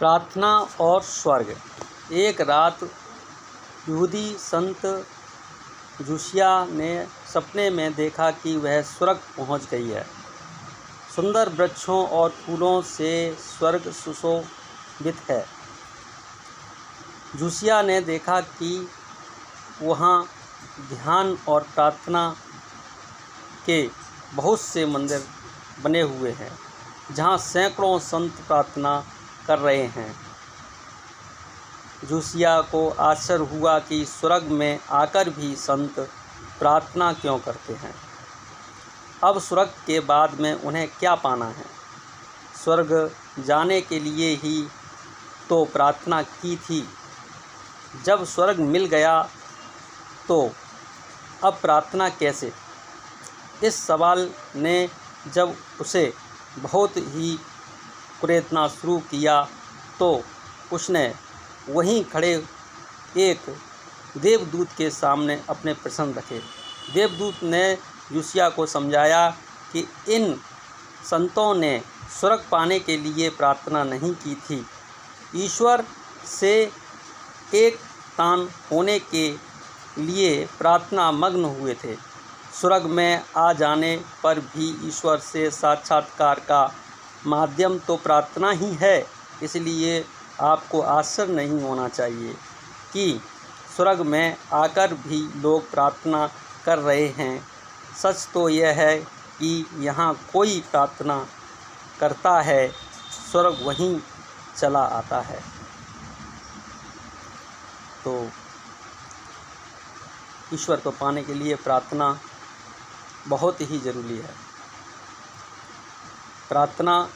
प्रार्थना और स्वर्ग। एक रात यहूदी संत जोसिया ने सपने में देखा कि वह स्वर्ग पहुंच गई है। सुंदर वृक्षों और फूलों से स्वर्ग सुशोभित है। जोसिया ने देखा कि वहां ध्यान और प्रार्थना के बहुत से मंदिर बने हुए हैं, जहां सैकड़ों संत प्रार्थना कर रहे हैं। जोसिया को आश्चर्य हुआ कि स्वर्ग में आकर भी संत प्रार्थना क्यों करते हैं। अब स्वर्ग के बाद में उन्हें क्या पाना है। स्वर्ग जाने के लिए ही तो प्रार्थना की थी। जब स्वर्ग मिल गया तो अब प्रार्थना कैसे। इस सवाल ने जब उसे बहुत ही कुरेदना शुरू किया तो उसने वहीं खड़े एक देवदूत के सामने अपने प्रश्न रखे। देवदूत ने जोसिया को समझाया कि इन संतों ने स्वर्ग पाने के लिए प्रार्थना नहीं की थी, ईश्वर से एक तान होने के लिए प्रार्थना मग्न हुए थे। स्वर्ग में आ जाने पर भी ईश्वर से साक्षात्कार का माध्यम तो प्रार्थना ही है। इसलिए आपको आश्चर्य नहीं होना चाहिए कि स्वर्ग में आकर भी लोग प्रार्थना कर रहे हैं। सच तो यह है कि यहाँ कोई प्रार्थना करता है, स्वर्ग वहीं चला आता है। तो ईश्वर को पाने के लिए प्रार्थना बहुत ही ज़रूरी है। प्रार्थना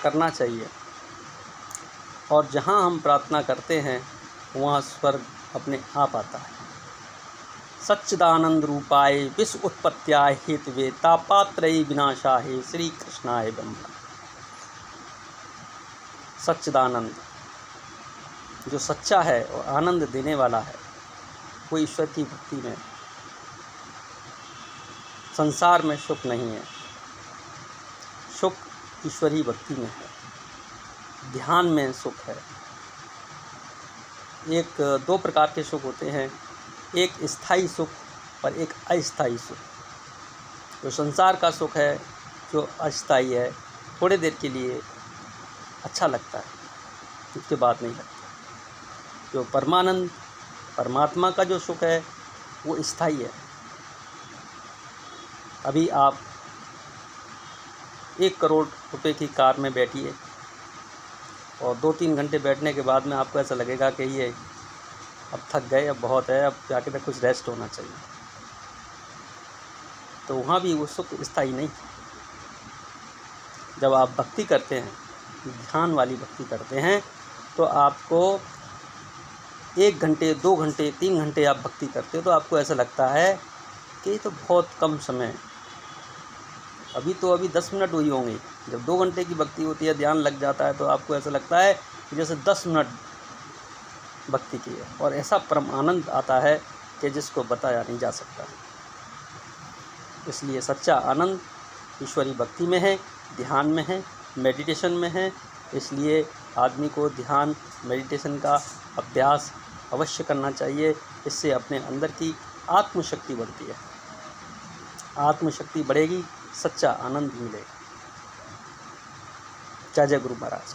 करना चाहिए और जहाँ हम प्रार्थना करते हैं वहाँ स्वर्ग अपने आप आता है। सच्चिदानंद रूपाय विश्व उत्पत्त्याय हेतवे तापात्रयी विनाशाय श्री कृष्णाय ब्रह्मा। सच्चिदानंद जो सच्चा है और आनंद देने वाला है, वो ईश्वर की भक्ति में। संसार में सुख नहीं है, सुख ईश्वरी भक्ति में है, ध्यान में सुख है। दो प्रकार के सुख होते हैं, एक स्थायी सुख और एक अस्थायी सुख। जो संसार का सुख है, जो अस्थायी है, थोड़े देर के लिए अच्छा लगता है, उसके बाद नहीं लगता। जो परमानंद परमात्मा का जो सुख है वो स्थायी है। अभी आप 1 करोड़ रुपए की कार में बैठिए और 2-3 घंटे बैठने के बाद में आपको ऐसा लगेगा कि ये अब थक गए, अब बहुत है, अब जाके तक कुछ रेस्ट होना चाहिए। तो वहाँ भी वो सुख स्थायी नहीं। जब आप भक्ति करते हैं, ध्यान वाली भक्ति करते हैं, तो आपको 1 घंटे 2 घंटे 3 घंटे आप भक्ति करते हो तो आपको ऐसा लगता है कि ये तो बहुत कम समय है। अभी 10 मिनट हुई होंगी। जब 2 घंटे की भक्ति होती है, ध्यान लग जाता है, तो आपको ऐसा लगता है कि जैसे 10 मिनट भक्ति की है। और ऐसा परम आनंद आता है कि जिसको बताया नहीं जा सकता। इसलिए सच्चा आनंद ईश्वरी भक्ति में है, ध्यान में है, मेडिटेशन में है। इसलिए आदमी को ध्यान मेडिटेशन का अभ्यास अवश्य करना चाहिए। इससे अपने अंदर की आत्मशक्ति बढ़ती है। आत्मशक्ति बढ़ेगी, सच्चा आनंद मिलेगा। जय जय गुरु महाराज।